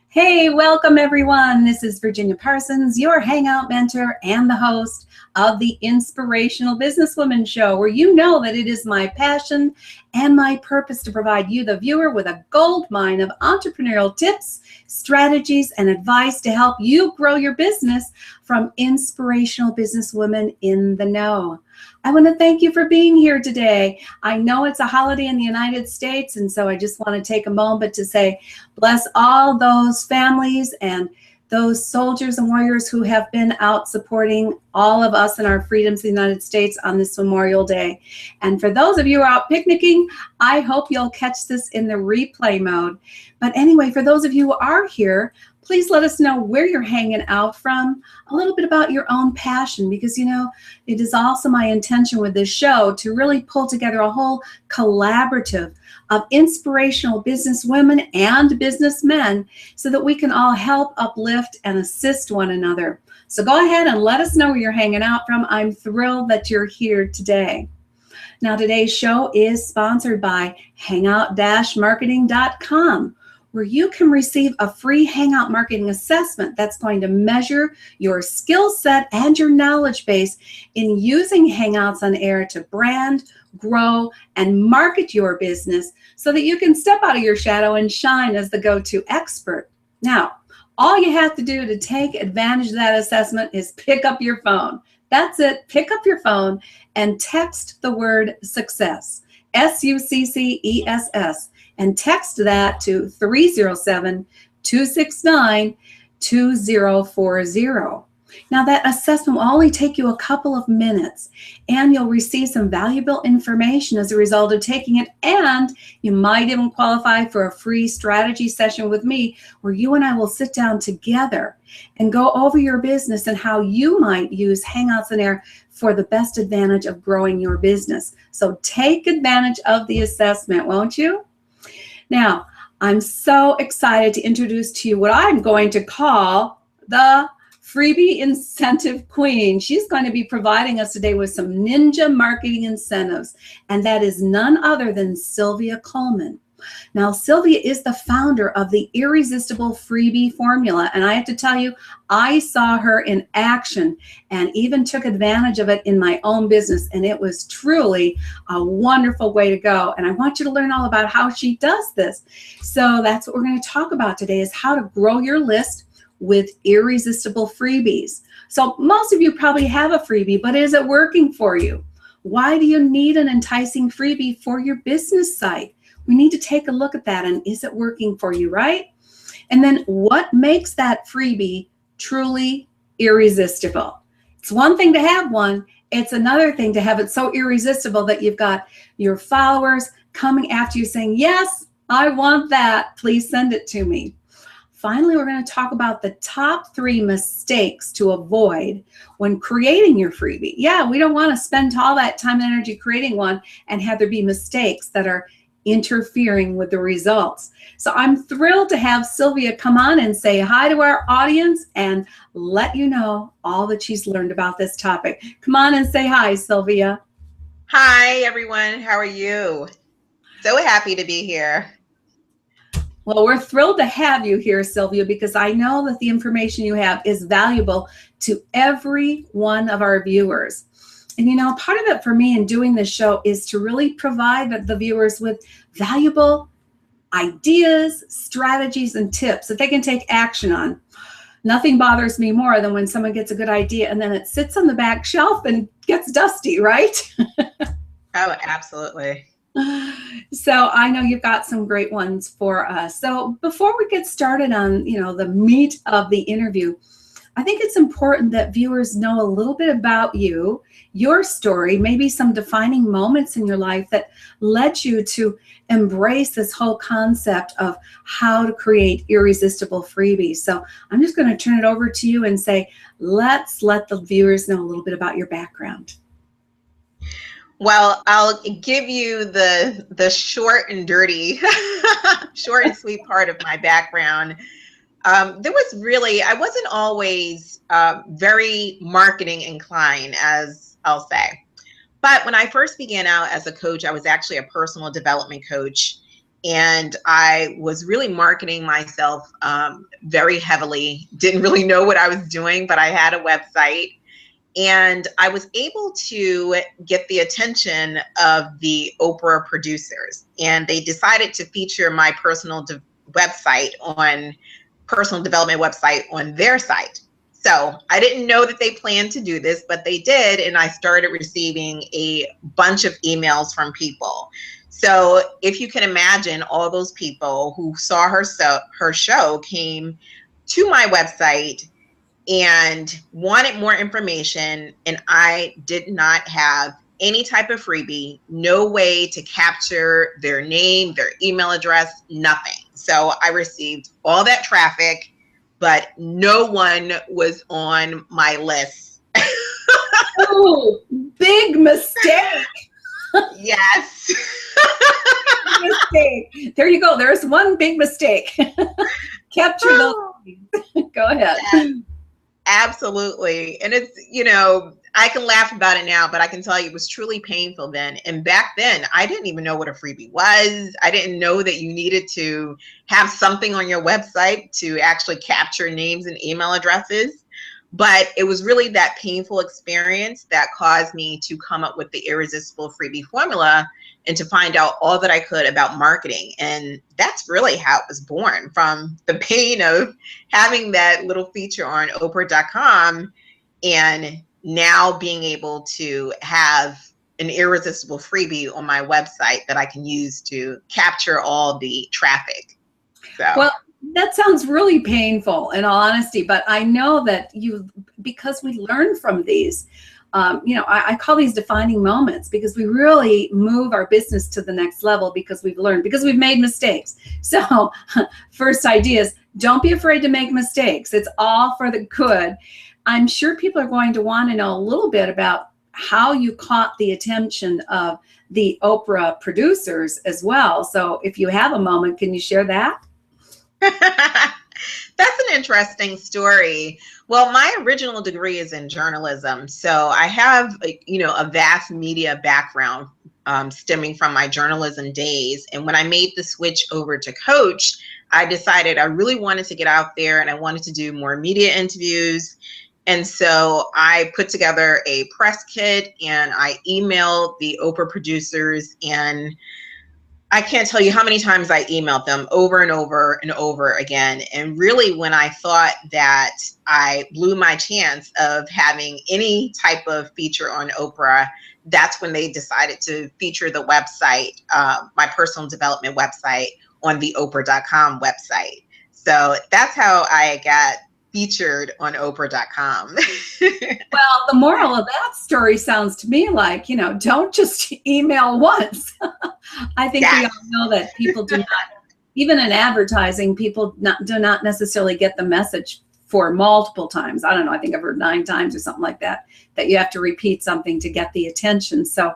Hey, welcome everyone. This is Virginia Parsons, your Hangout mentor and the host of the Inspirational Business Women show, where you know that it is my passion and my purpose to provide you, the viewer, with a gold mine of entrepreneurial tips, strategies, and advice to help you grow your business from inspirational business women in the know. I want to thank you for being here today. I know it's a holiday in the United States, and so I just want to take a moment to say, bless all those families and those soldiers and warriors who have been out supporting all of us and our freedoms in the United States on this Memorial Day. And for those of you who are out picnicking, I hope you'll catch this in the replay mode. But anyway, for those of you who are here, please let us know where you're hanging out from, a little bit about your own passion, because, you know, it is also my intention with this show to really pull together a whole collaborative of inspirational business women and businessmen so that we can all help, uplift, and assist one another. So go ahead and let us know where you're hanging out from. I'm thrilled that you're here today. Now, today's show is sponsored by hangout-marketing.com, where you can receive a free Hangout marketing assessment that's going to measure your skill set and your knowledge base in using Hangouts on Air to brand, grow, and market your business so that you can step out of your shadow and shine as the go-to expert. Now, all you have to do to take advantage of that assessment is pick up your phone. That's it. Pick up your phone and text the word success, SUCCESS, and text that to 307-269-2040. Now, that assessment will only take you a couple of minutes, and you'll receive some valuable information as a result of taking it, and you might even qualify for a free strategy session with me where you and I will sit down together and go over your business and how you might use Hangouts on Air for the best advantage of growing your business. So take advantage of the assessment, won't you? Now, I'm so excited to introduce to you what I'm going to call the Freebie Incentive Queen. She's going to be providing us today with some ninja marketing incentives, and that is none other than Sylvia Coleman. Now, Sylvia is the founder of the Irresistible Freebie Formula, and I have to tell you, I saw her in action and even took advantage of it in my own business, and it was truly a wonderful way to go. And I want you to learn all about how she does this. So that's what we're going to talk about today, is how to grow your list with irresistible freebies. So most of you probably have a freebie, but is it working for you? Why do you need an enticing freebie for your business site? We need to take a look at that, and is it working for you, right? And then what makes that freebie truly irresistible? It's one thing to have one. It's another thing to have it so irresistible that you've got your followers coming after you saying, yes, I want that. Please send it to me. Finally, we're going to talk about the top 3 mistakes to avoid when creating your freebie. Yeah, we don't want to spend all that time and energy creating one and have there be mistakes that are interfering with the results. So I'm thrilled to have Sylvia come on and say hi to our audience and let you know all that she's learned about this topic. Come on and say hi, Sylvia. Hi, everyone. How are you? So happy to be here. Well, we're thrilled to have you here, Sylvia, because I know that the information you have is valuable to every one of our viewers. And, you know, part of it for me in doing this show is to really provide the viewers with valuable ideas, strategies, and tips that they can take action on. Nothing bothers me more than when someone gets a good idea and then it sits on the back shelf and gets dusty, right? Oh, absolutely. So I know you've got some great ones for us. So before we get started on, the meat of the interview, I think it's important that viewers know a little bit about you, your story, maybe some defining moments in your life that led you to embrace this whole concept of how to create irresistible freebies. So I'm just going to turn it over to you and say, let's let the viewers know a little bit about your background. Well, I'll give you the short and dirty, short and sweet part of my background. I wasn't always very marketing inclined, as I'll say. But when I first began out as a coach, I was actually a personal development coach. And I was really marketing myself very heavily. Didn't really know what I was doing, but I had a website. And I was able to get the attention of the Oprah producers. And they decided to feature my personal development website on their site. So I didn't know that they planned to do this, but they did. And I started receiving a bunch of emails from people. So if you can imagine, all those people who saw her show came to my website and wanted more information. And I did not have any type of freebie, no way to capture their name, their email address, nothing. So I received all that traffic, but no one was on my list. Oh, big mistake. Yes. Big mistake. There you go. There's one big mistake. Capture those. Go ahead. Yes, absolutely. And it's, I can laugh about it now, but I can tell you it was truly painful then. And back then, I didn't even know what a freebie was. I didn't know that you needed to have something on your website to actually capture names and email addresses. But it was really that painful experience that caused me to come up with the Irresistible Freebie Formula and to find out all that I could about marketing. And that's really how it was born, from the pain of having that little feature on Oprah.com and now being able to have an irresistible freebie on my website that I can use to capture all the traffic. So. Well, that sounds really painful, in all honesty, but I know that because we learn from these, I call these defining moments, because we really move our business to the next level because we've learned, because we've made mistakes. So first idea is, don't be afraid to make mistakes. It's all for the good. I'm sure people are going to want to know a little bit about how you caught the attention of the Oprah producers as well. So if you have a moment, can you share that? That's an interesting story. Well, my original degree is in journalism. So I have, a vast media background stemming from my journalism days. And when I made the switch over to coach, I decided I really wanted to get out there and I wanted to do more media interviews. And so I put together a press kit and I emailed the Oprah producers, and I can't tell you how many times I emailed them over and over and over again. And really, when I thought that I blew my chance of having any type of feature on Oprah, that's when they decided to feature the website, my personal development website, on the Oprah.com website. So that's how I got featured on Oprah.com. Well, the moral of that story sounds to me like, don't just email once. I think we all know that people do not, even in advertising, people do not necessarily get the message for multiple times. I don't know, I think I've heard 9 times or something like that you have to repeat something to get the attention. So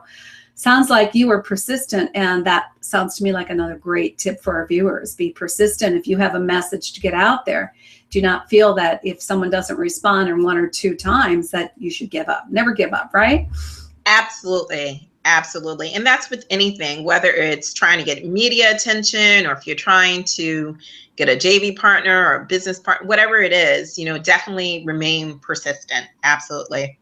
sounds like you were persistent, and that sounds to me like another great tip for our viewers. Be persistent. If you have a message to get out there, do not feel that if someone doesn't respond in 1 or 2 times that you should give up. Never give up, right? Absolutely. Absolutely. And that's with anything, whether it's trying to get media attention or if you're trying to get a JV partner or a business partner, whatever it is, definitely remain persistent. Absolutely.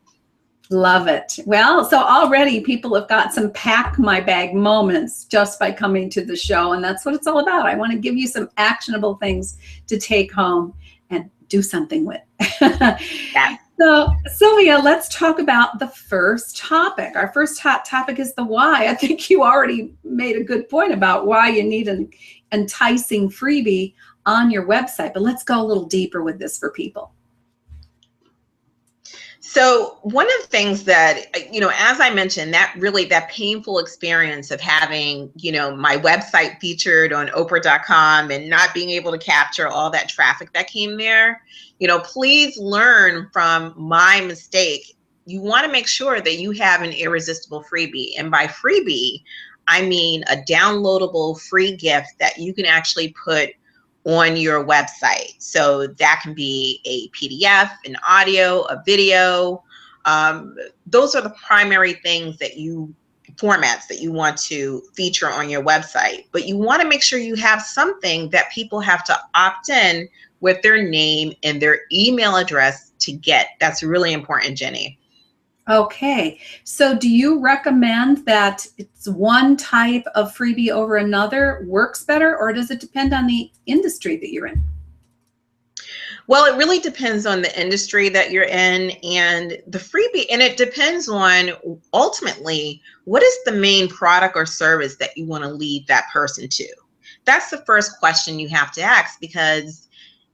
Love it. Well, so already people have got some pack my bag moments just by coming to the show. And that's what it's all about. I want to give you some actionable things to take home and do something with. Yes. So, Sylvia, let's talk about the first topic. Our first hot topic is the why. I think you already made a good point about why you need an enticing freebie on your website, but let's go a little deeper with this for people. So one of the things that, as I mentioned, that painful experience of having, my website featured on Oprah.com and not being able to capture all that traffic that came there, please learn from my mistake. You want to make sure that you have an irresistible freebie. And by freebie, I mean a downloadable free gift that you can actually put on your website. So that can be a PDF, an audio, a video. Those are the primary formats that you want to feature on your website. But you want to make sure you have something that people have to opt in with their name and their email address to get. That's really important, Jenny. Okay, so do you recommend that it's one type of freebie over another works better, or does it depend on the industry that you're in? Well, it really depends on the industry that you're in and the freebie, and it depends on ultimately what is the main product or service that you want to lead that person to. That's the first question you have to ask, because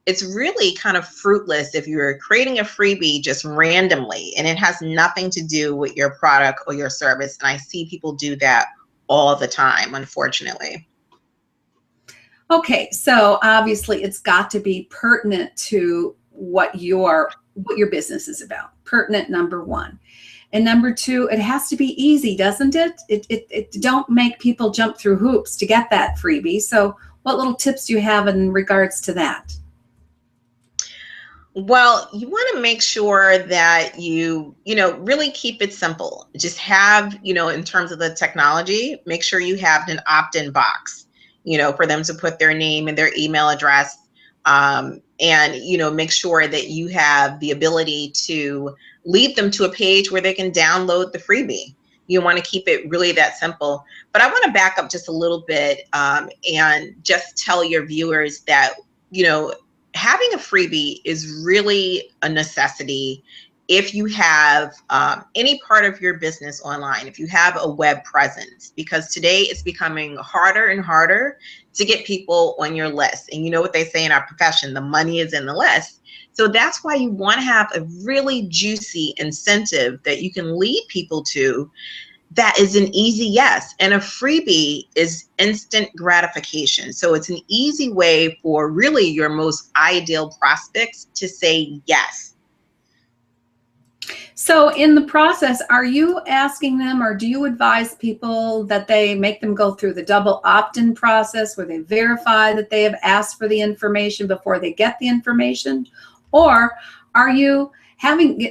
it's really kind of fruitless if you're creating a freebie just randomly and it has nothing to do with your product or your service. And I see people do that all the time, unfortunately. Okay, so obviously it's got to be pertinent to what your business is about. Pertinent, number one. And number two, it has to be easy, doesn't it? It don't make people jump through hoops to get that freebie. So what little tips do you have in regards to that? Well, you want to make sure that you really keep it simple. Just have, in terms of the technology, make sure you have an opt-in box, for them to put their name and their email address, and, make sure that you have the ability to lead them to a page where they can download the freebie. You want to keep it really that simple. But I want to back up just a little bit and just tell your viewers that, having a freebie is really a necessity if you have any part of your business online, if you have a web presence, because today it's becoming harder and harder to get people on your list. And you know what they say in our profession, the money is in the list. So that's why you want to have a really juicy incentive that you can lead people to that is an easy yes. And a freebie is instant gratification. So it's an easy way for really your most ideal prospects to say yes. So in the process, are you asking them, or do you advise people that they make them go through the double opt-in process where they verify that they have asked for the information before they get the information? Or are you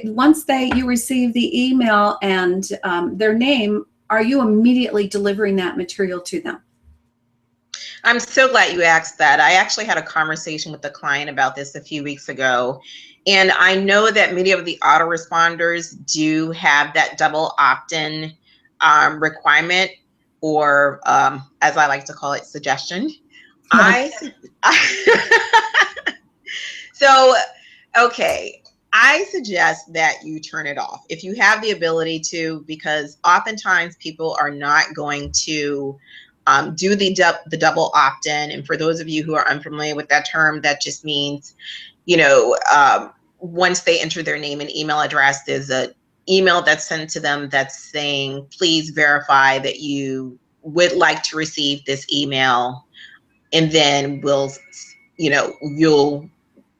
once you receive the email and their name, are you immediately delivering that material to them? I'm so glad you asked that. I actually had a conversation with a client about this a few weeks ago. And I know that many of the autoresponders do have that double opt-in requirement, or as I like to call it, suggestion. Yeah. I suggest that you turn it off if you have the ability to, because oftentimes people are not going to do the double opt-in. And for those of you who are unfamiliar with that term, that just means, once they enter their name and email address, there's an email that's sent to them that's saying, please verify that you would like to receive this email, and then you'll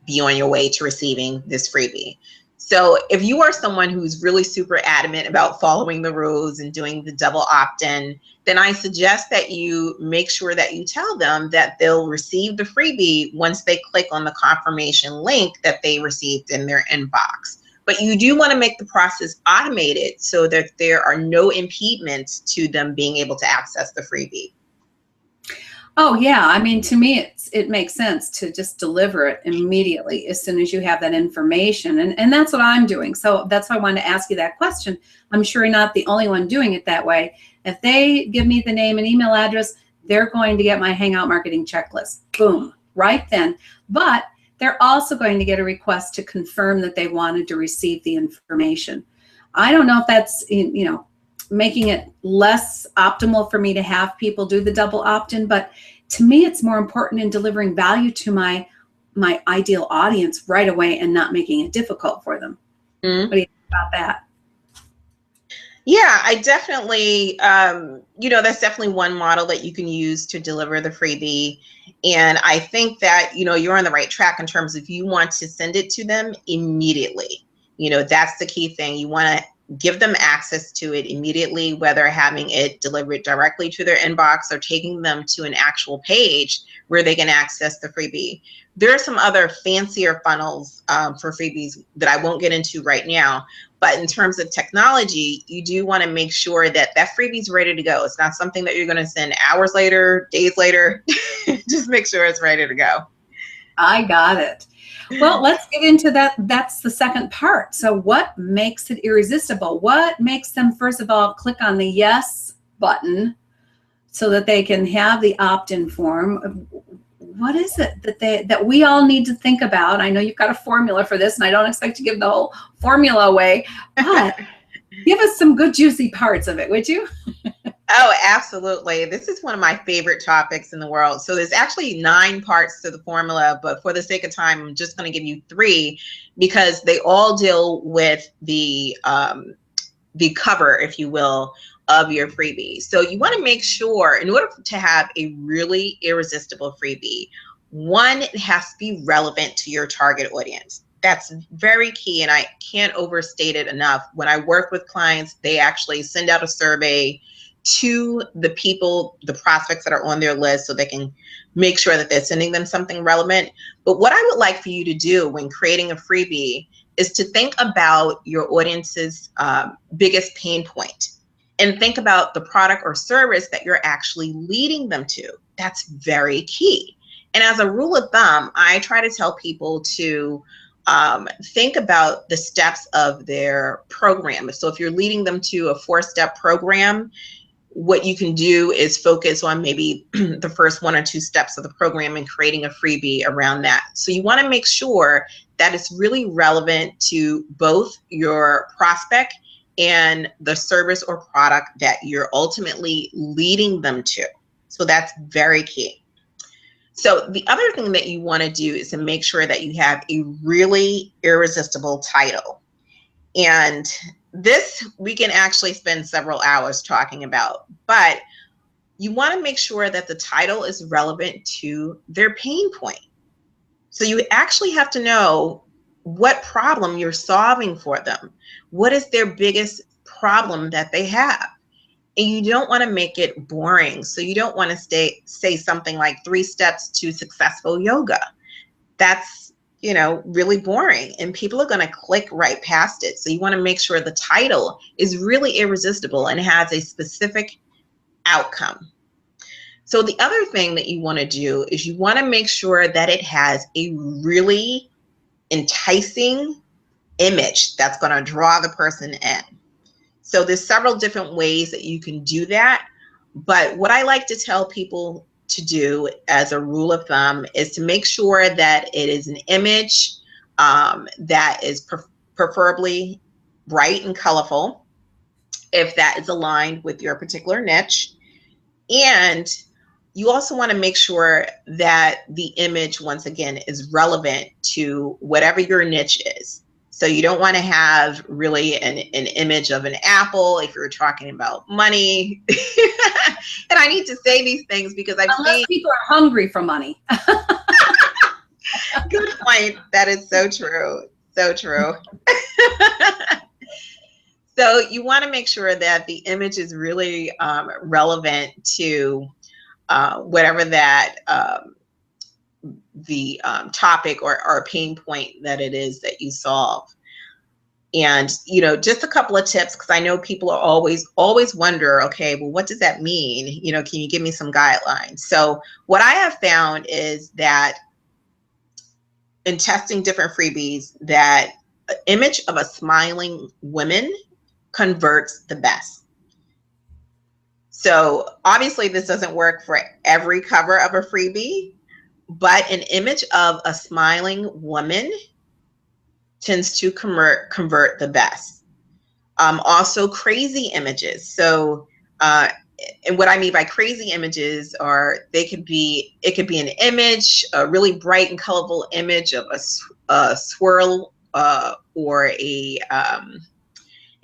be on your way to receiving this freebie. So if you are someone who's really super adamant about following the rules and doing the double opt-in, then I suggest that you make sure that you tell them that they'll receive the freebie once they click on the confirmation link that they received in their inbox. But you do want to make the process automated so that there are no impediments to them being able to access the freebie. Oh yeah, I mean, to me, it makes sense to just deliver it immediately as soon as you have that information, and that's what I'm doing. So that's why I wanted to ask you that question. I'm sure you're not the only one doing it that way. If they give me the name and email address, they're going to get my Hangout marketing checklist. Boom, right then. But they're also going to get a request to confirm that they wanted to receive the information. I don't know if that's, making it less optimal for me to have people do the double opt-in, but to me, it's more important in delivering value to my ideal audience right away and not making it difficult for them. Mm-hmm. What do you think about that? Yeah, I definitely, that's definitely one model that you can use to deliver the freebie. And I think that, you're on the right track in terms of you want to send it to them immediately. That's the key thing. You want to give them access to it immediately, whether having it delivered directly to their inbox or taking them to an actual page where they can access the freebie. There are some other fancier funnels for freebies that I won't get into right now. But in terms of technology, you do want to make sure that that freebie is ready to go. It's not something that you're going to send hours later, days later. Just make sure it's ready to go. I got it. Well, let's get into that. That's the second part. So what makes it irresistible? What makes them, first of all, click on the yes button so that they can have the opt-in form? What is it that we all need to think about? I know you've got a formula for this, and I don't expect to give the whole formula away, but give us some good juicy parts of it, would you? Oh, absolutely. This is one of my favorite topics in the world. So there's actually 9 parts to the formula, but for the sake of time, I'm just going to give you 3 because they all deal with the cover, if you will, of your freebie. So you want to make sure, in order to have a really irresistible freebie, one, it has to be relevant to your target audience. That's very key, and I can't overstate it enough. When I work with clients, they actually send out a survey to the people, the prospects that are on their list, so they can make sure that they're sending them something relevant. But what I would like for you to do when creating a freebie is to think about your audience's biggest pain point and think about the product or service that you're actually leading them to. That's very key. And as a rule of thumb, I try to tell people to think about the steps of their program. So if you're leading them to a 4-step program, what you can do is focus on maybe the first 1 or 2 steps of the program and creating a freebie around that. So you want to make sure that it's really relevant to both your prospect and the service or product that you're ultimately leading them to. So that's very key. So the other thing that you want to do is to make sure that you have a really irresistible title. And this we can actually spend several hours talking about, but you want to make sure that the title is relevant to their pain point. So you actually have to know what problem you're solving for them. What is their biggest problem that they have? And you don't want to make it boring. So you don't want to say something like 3 steps to successful yoga. That's really boring, and people are going to click right past it. So you want to make sure the title is really irresistible and has a specific outcome. So the other thing that you want to do is you want to make sure that it has a really enticing image that's going to draw the person in. So there's several different ways that you can do that. But what I like to tell people to do as a rule of thumb is to make sure that it is an image that is preferably bright and colorful, if that is aligned with your particular niche. And you also want to make sure that the image, once again, is relevant to whatever your niche is. So you don't want to have really an image of an apple if you're talking about money. And I need to say these things because Unless people are hungry for money. Good point. That is so true. So true. So you want to make sure that the image is really relevant to whatever that the topic or pain point that it is that you solve. And, just a couple of tips, because I know people are always wonder, okay, well, what does that mean? Can you give me some guidelines? So what I have found is that in testing different freebies, that image of a smiling woman converts the best. So obviously this doesn't work for every cover of a freebie, but an image of a smiling woman tends to convert the best. Also crazy images. So, and what I mean by crazy images are it could be an image, a really bright and colorful image of a swirl, or it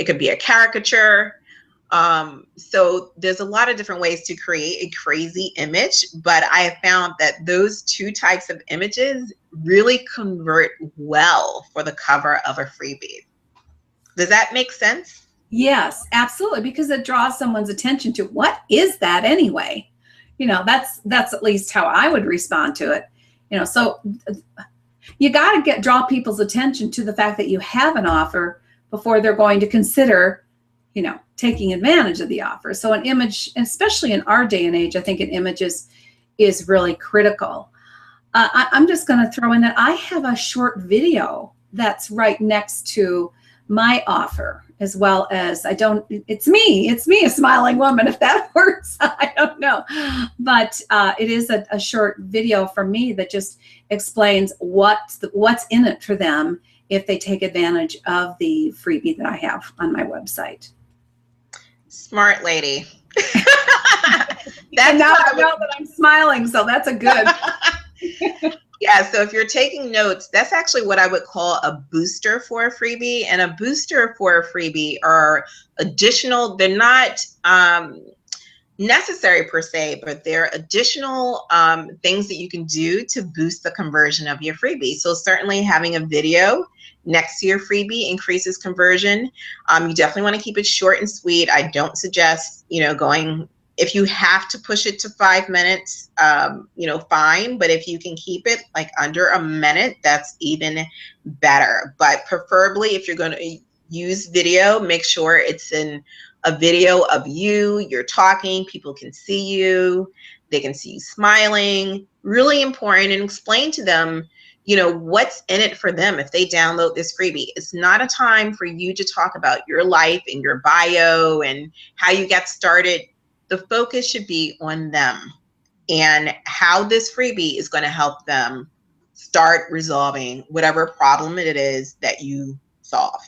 could be a caricature. So there's a lot of different ways to create a crazy image, but I have found that those two types of images really convert well for the cover of a freebie. Does that make sense? Yes, absolutely, because it draws someone's attention to what is that anyway? That's at least how I would respond to it. So you got to draw people's attention to the fact that you have an offer before they're going to consider, taking advantage of the offer. So an image, especially in our day and age, I think an image is really critical. I'm just going to throw in that I have a short video that's right next to my offer, as well as it's me, a smiling woman, if that works. I don't know. But it is a short video from me that just explains what's in it for them if they take advantage of the freebie that I have on my website. Smart lady. And now I know that I'm smiling, so that's a good. Yeah, so if you're taking notes, that's actually what I would call a booster for a freebie. And a booster for a freebie are additional, they're not necessary per se, but they're additional things that you can do to boost the conversion of your freebie. So certainly having a video next to your freebie increases conversion. You definitely want to keep it short and sweet. I don't suggest, going, if you have to push it to 5 minutes, fine. But if you can keep it like under a minute, that's even better. But preferably if you're going to use video, make sure it's in a video of you're talking, people can see you, they can see you smiling. Really important, and explain to them, what's in it for them if they download this freebie. It's not a time for you to talk about your life and your bio and how you got started. The focus should be on them and how this freebie is going to help them start resolving whatever problem it is that you solve.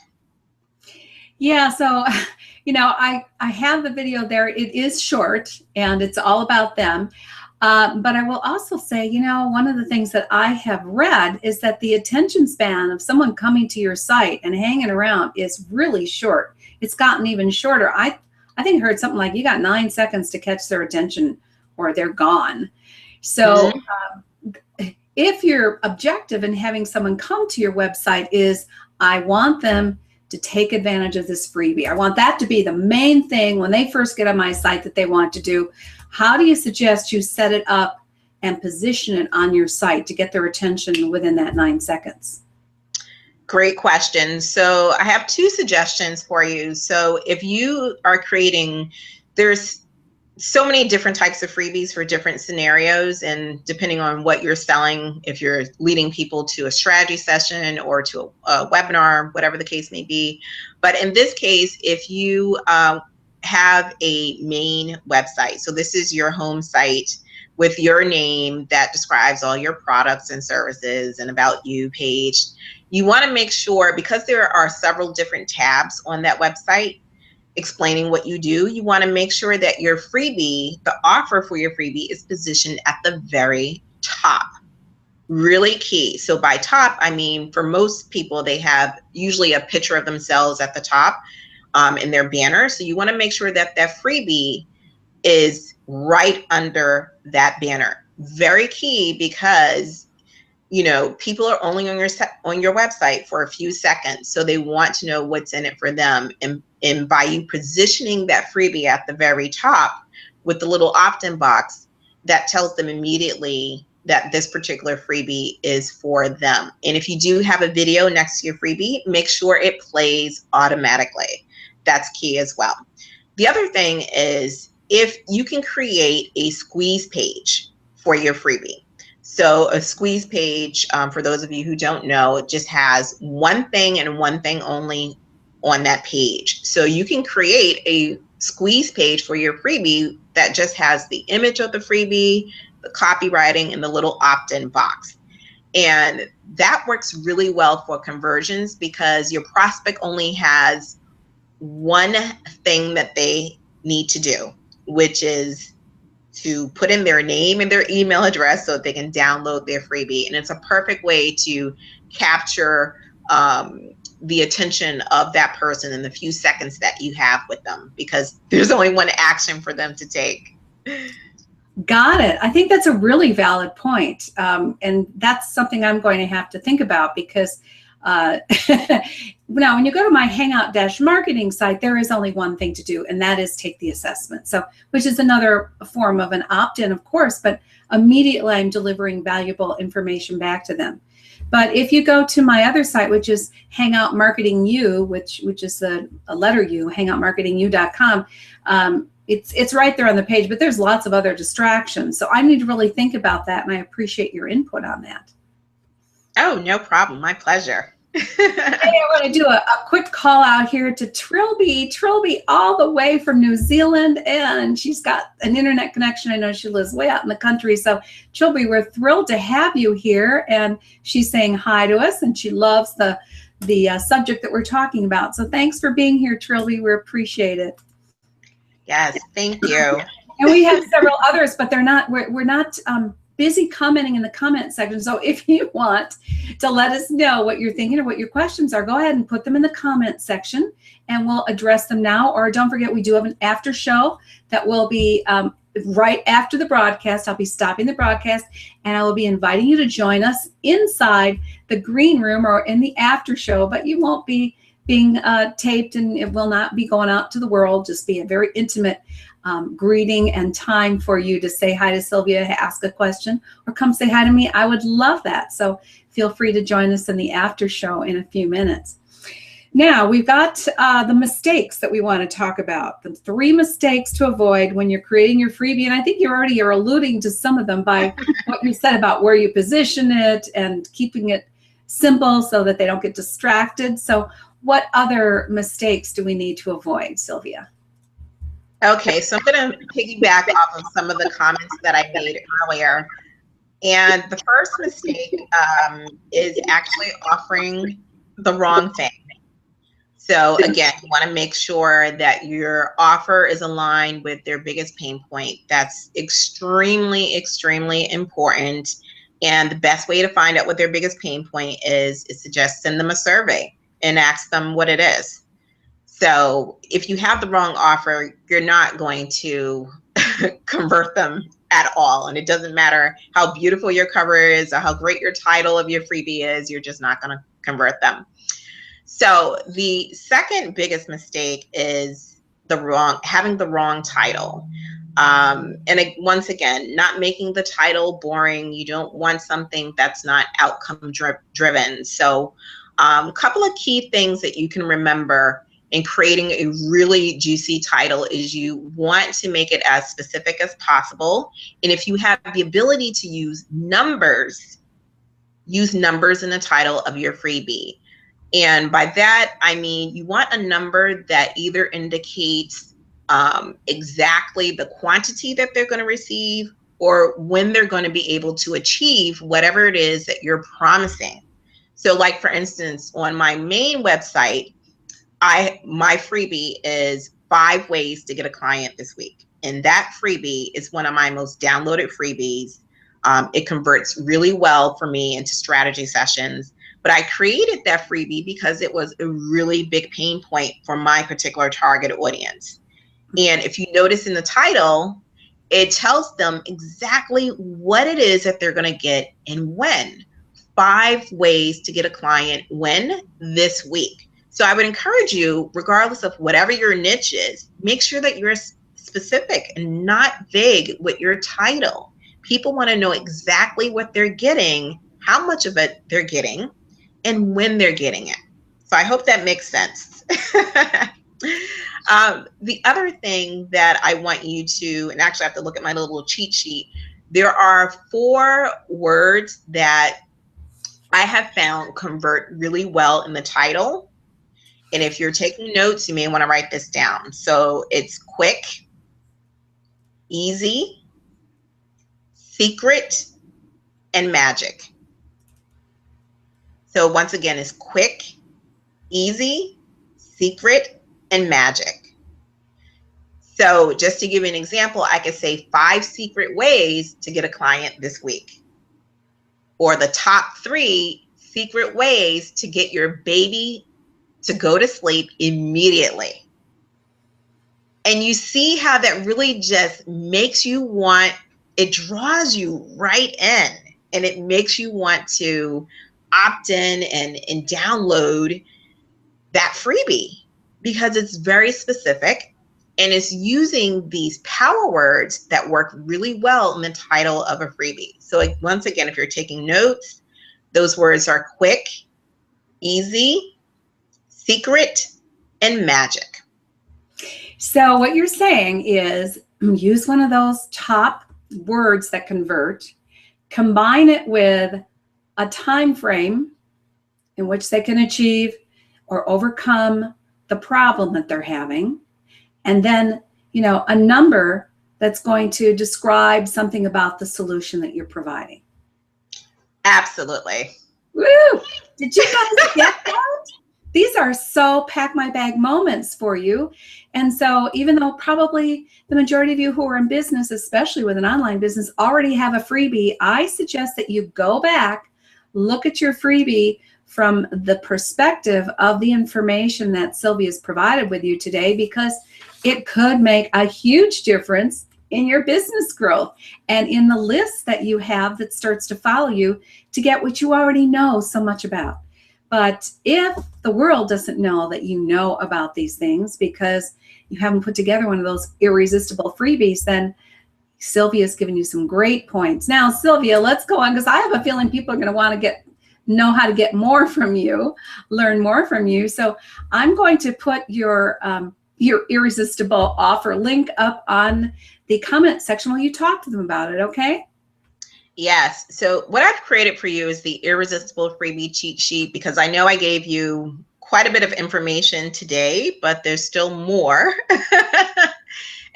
Yeah, so, I have the video there. It is short and it's all about them. But I will also say, one of the things that I have read is that the attention span of someone coming to your site and hanging around is really short. It's gotten even shorter. I think I heard something like you got 9 seconds to catch their attention or they're gone. So if your objective in having someone come to your website is, I want them to take advantage of this freebie, I want that to be the main thing when they first get on my site that they want to do, how do you suggest you set it up and position it on your site to get their attention within that 9 seconds? Great question. So I have 2 suggestions for you. So if you are creating, there's so many different types of freebies for different scenarios, and depending on what you're selling, if you're leading people to a strategy session or to a webinar, whatever the case may be. But in this case, if you have a main website, so this is your home site with your name that describes all your products and services and about you page, you want to make sure, because there are several different tabs on that website explaining what you do, you want to make sure that your freebie, the offer for your freebie, is positioned at the very top. Really key. So by top, I mean, for most people, they have usually a picture of themselves at the top in their banner. So you want to make sure that that freebie is right under that banner. Very key, because people are only on your website for a few seconds, so they want to know what's in it for them. And by you positioning that freebie at the very top with the little opt-in box, that tells them immediately that this particular freebie is for them. And if you do have a video next to your freebie, make sure it plays automatically. That's key as well. The other thing is, if you can create a squeeze page for your freebie. So a squeeze page, for those of you who don't know, it just has one thing and one thing only on that page. So you can create a squeeze page for your freebie that just has the image of the freebie, the copywriting, and the little opt-in box. And that works really well for conversions because your prospect only has one thing that they need to do, which is to put in their name and their email address so that they can download their freebie. And it's a perfect way to capture the attention of that person in the few seconds that you have with them, because there's only one action for them to take. Got it. I think that's a really valid point. And that's something I'm going to have to think about, because now when you go to my Hangout-marketing site, there is only one thing to do, and that is take the assessment. So, which is another form of an opt-in, of course, but immediately I'm delivering valuable information back to them. But if you go to my other site, which is Hangout Marketing U, which is a letter U, hangoutmarketingu.com, it's right there on the page, but there's lots of other distractions. So I need to really think about that, and I appreciate your input on that. Oh, no problem. My pleasure. Hey, I want to do a quick call out here to Trilby all the way from New Zealand, and she's got an internet connection. I know she lives way out in the country. So Trilby, we're thrilled to have you here, and she's saying hi to us, and she loves the subject that we're talking about. So thanks for being here, Trilby. We appreciate it. Yes, thank you. And we have several others, but we're not busy commenting in the comment section. So if you want to let us know what you're thinking or what your questions are, go ahead and put them in the comment section and we'll address them now. Or don't forget, we do have an after show that will be right after the broadcast. I'll be stopping the broadcast and I will be inviting you to join us inside the green room or in the after show, but you won't be being taped, and it will not be going out to the world. Just be a very intimate greeting and time for you to say hi to Sylvia, ask a question, or come say hi to me. I would love that. So feel free to join us in the after show in a few minutes. Now we've got the mistakes that we want to talk about. The 3 mistakes to avoid when you're creating your freebie. And I think you already are alluding to some of them by what you said about where you position it and keeping it simple so that they don't get distracted. So what other mistakes do we need to avoid, Sylvia? Okay, so I'm going to piggyback off of some of the comments that I made earlier. And the first mistake is actually offering the wrong thing. So again, you want to make sure that your offer is aligned with their biggest pain point. That's extremely, extremely important. And the best way to find out what their biggest pain point is to just send them a survey and ask them what it is. So if you have the wrong offer, you're not going to convert them at all. And it doesn't matter how beautiful your cover is or how great your title of your freebie is, you're just not going to convert them. So the second biggest mistake is having the wrong title. Once again, not making the title boring. You don't want something that's not outcome driven. So a couple of key things that you can remember in creating a really juicy title is you want to make it as specific as possible. And if you have the ability to use numbers in the title of your freebie. And by that, I mean, you want a number that either indicates exactly the quantity that they're going to receive or when they're going to be able to achieve whatever it is that you're promising. So like, for instance, on my main website, my freebie is 5 ways to get a client this week. And that freebie is one of my most downloaded freebies. It converts really well for me into strategy sessions. But I created that freebie because it was a really big pain point for my particular target audience. And if you notice in the title, it tells them exactly what it is that they're going to get and when. 5 ways to get a client when this week. So I would encourage you, regardless of whatever your niche is, make sure that you're specific and not vague with your title. People want to know exactly what they're getting, how much of it they're getting, and when they're getting it. So I hope that makes sense. The other thing that I want you to, and actually I have to look at my little cheat sheet, there are 4 words that I have found convert really well in the title. And if you're taking notes, you may want to write this down. So it's quick, easy, secret, and magic. So once again, it's quick, easy, secret, and magic. So just to give you an example, I could say 5 secret ways to get a client this week, or the top 3 secret ways to get your baby to go to sleep immediately. And you see how that really just makes you want, it draws you right in, and it makes you want to opt in and download that freebie, because it's very specific and it's using these power words that work really well in the title of a freebie. So like, once again, if you're taking notes, those words are quick, easy, secret, and magic. So what you're saying is use one of those top words that convert, combine it with a time frame in which they can achieve or overcome the problem that they're having, and then, you know, a number that's going to describe something about the solution that you're providing. Absolutely. Woo! Did you guys get that? These are so pack my bag moments for you. And so even though probably the majority of you who are in business, especially with an online business, already have a freebie, I suggest that you go back, look at your freebie from the perspective of the information that Sylvia's provided with you today, because it could make a huge difference in your business growth and in the list that you have that starts to follow you to get what you already know so much about. But if the world doesn't know that you know about these things because you haven't put together one of those irresistible freebies, then Sylvia's given you some great points. Now, Sylvia, let's go on, because I have a feeling people are going to want to know how to get more from you, learn more from you. So I'm going to put your irresistible offer link up on the comment section while you talk to them about it, okay? Yes. So what I've created for you is the Irresistible Freebie Cheat Sheet, because I know I gave you quite a bit of information today, but there's still more.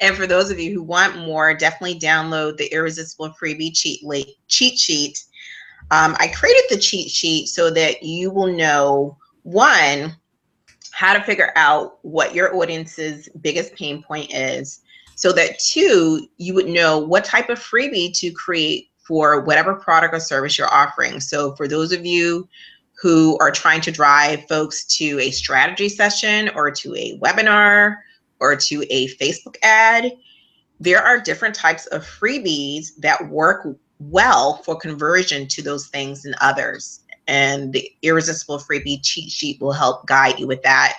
And for those of you who want more, definitely download the Irresistible Freebie Cheat Sheet. I created the cheat sheet so that you will know, one, how to figure out what your audience's biggest pain point is, so that 2, you would know what type of freebie to create for whatever product or service you're offering. So for those of you who are trying to drive folks to a strategy session or to a webinar or to a Facebook ad, there are different types of freebies that work well for conversion to those things and others. And the Irresistible Freebie Cheat Sheet will help guide you with that.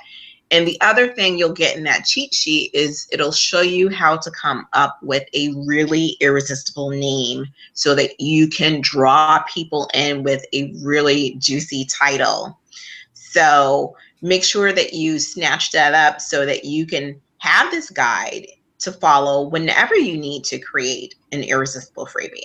And the other thing you'll get in that cheat sheet is it'll show you how to come up with a really irresistible name so that you can draw people in with a really juicy title. So make sure that you snatch that up so that you can have this guide to follow whenever you need to create an irresistible freebie.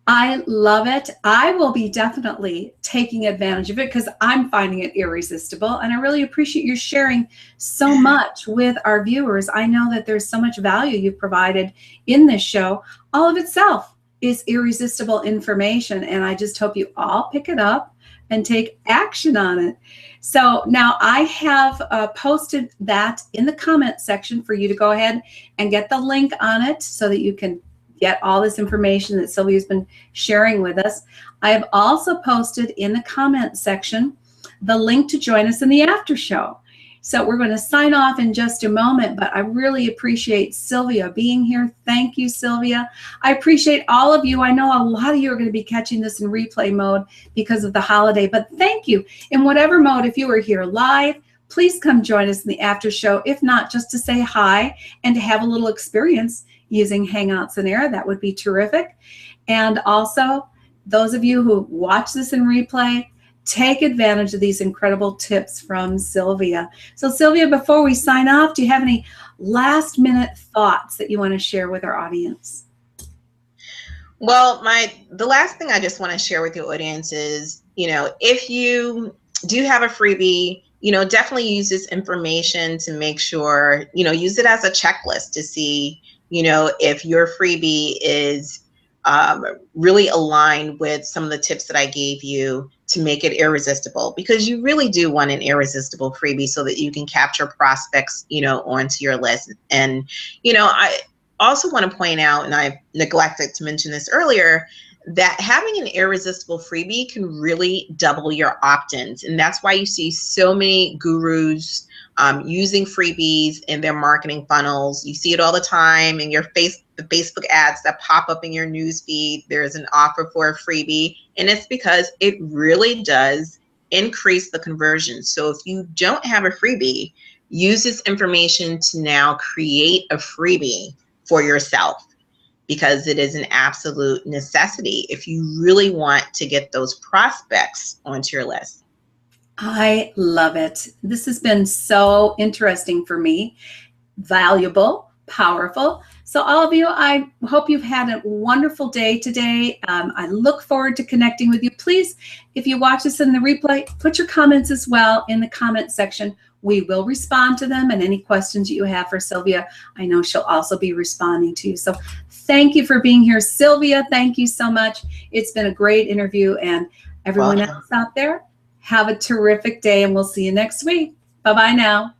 I love it. I will be definitely taking advantage of it because I'm finding it irresistible. And I really appreciate you sharing so much with our viewers. I know that there's so much value you've provided in this show. All of itself is irresistible information. And I just hope you all pick it up and take action on it. So now I have posted that in the comment section for you to go ahead and get the link on it so that you can get all this information that Sylvia's been sharing with us. I have also posted in the comment section the link to join us in the after show. So we're going to sign off in just a moment, but I really appreciate Sylvia being here. Thank you, Sylvia. I appreciate all of you. I know a lot of you are going to be catching this in replay mode because of the holiday, but thank you. In whatever mode, if you are here live, please come join us in the after show. If not, just to say hi and to have a little experience using Hangouts and Air, that would be terrific. And also, those of you who watch this in replay, take advantage of these incredible tips from Sylvia. So Sylvia, before we sign off, do you have any last minute thoughts that you want to share with our audience? Well, the last thing I just want to share with your audience is, if you do have a freebie, definitely use this information to make sure, use it as a checklist to see, if your freebie is really align with some of the tips that I gave you to make it irresistible, because you really do want an irresistible freebie so that you can capture prospects, onto your list. And, I also want to point out, and I neglected to mention this earlier, that having an irresistible freebie can really double your opt-ins. And that's why you see so many gurus using freebies in their marketing funnels. You see it all the time in the Facebook ads that pop up in your news feed. There's an offer for a freebie, and it's because it really does increase the conversion. So if you don't have a freebie, use this information to now create a freebie for yourself, because it is an absolute necessity if you really want to get those prospects onto your list. I love it. This has been so interesting for me, valuable, powerful. So all of you, I hope you've had a wonderful day today. I look forward to connecting with you. Please, if you watch this in the replay, put your comments as well in the comment section. We will respond to them, and any questions you have for Sylvia, I know she'll also be responding to you. So thank you for being here. Sylvia, thank you so much. It's been a great interview, and everyone else out there, have a terrific day, and we'll see you next week. Bye-bye now.